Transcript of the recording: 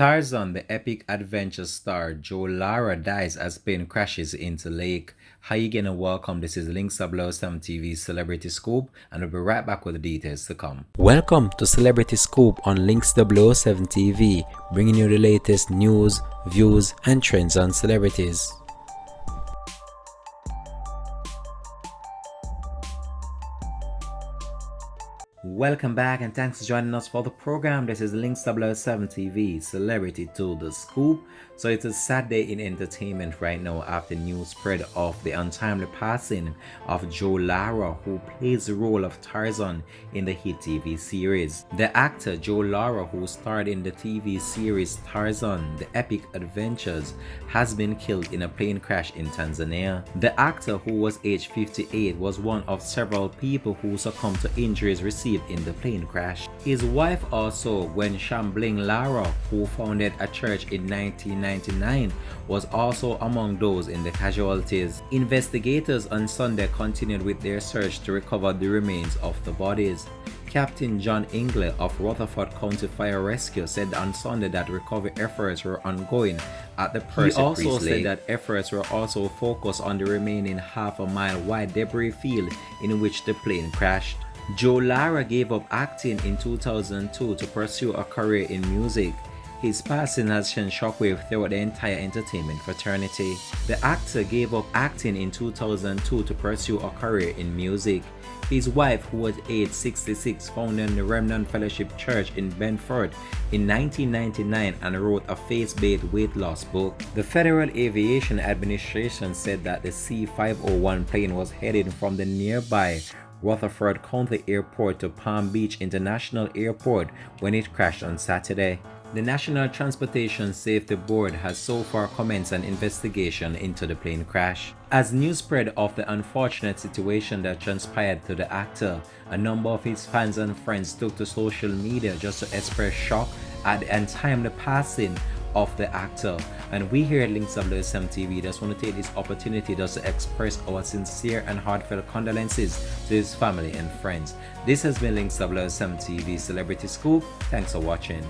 Tarzan, the epic adventure star LARA dies as plane crashes into lake. How you gonna welcome? This is Links 007 TV Celebrity Scoop, and we'll be right back with the details to come. Welcome to Celebrity Scoop on Links 007 TV, bringing you the latest news, views, and trends on celebrities. Welcome back and thanks for joining us for the program. This is Links 007 TV Celebrity to the Scoop. So it's a sad day in entertainment right now after news spread of the untimely passing of LARA, who plays the role of Tarzan in the hit TV series. The actor LARA, who starred in the TV series Tarzan, The Epic Adventures, has been killed in a plane crash in Tanzania. The actor, who was aged 58, was one of several people who succumbed to injuries received in the plane crash. His wife also, when shambling LARA, who founded a church in 1999, was also among those in the casualties. Investigators on Sunday continued with their search to recover the remains of the bodies. Captain John Ingley of Rutherford County Fire Rescue said on Sunday that recovery efforts were ongoing at the Percy He also said that efforts were also focused on the remaining half-a-mile wide debris field in which the plane crashed. LARA gave up acting in 2002 to pursue a career in music. His passing has sent shockwave throughout the entire entertainment fraternity. The actor gave up acting in 2002 to pursue a career in music. His wife, who was aged 66, founded the Remnant Fellowship Church in Bedford in 1999 and wrote a faith-based weight loss book. The Federal Aviation Administration said that the C-501 plane was heading from the nearby Rutherford County Airport to Palm Beach International Airport when it crashed on Saturday. The National Transportation Safety Board has so far commenced an investigation into the plane crash. As news spread of the unfortunate situation that transpired to the actor, a number of his fans and friends took to social media just to express shock at the untimely passing of the actor. And we here at Links 007 TV just want to take this opportunity just to express our sincere and heartfelt condolences to his family and friends. This has been Links 007 TV Celebrity Scoop. Thanks for watching.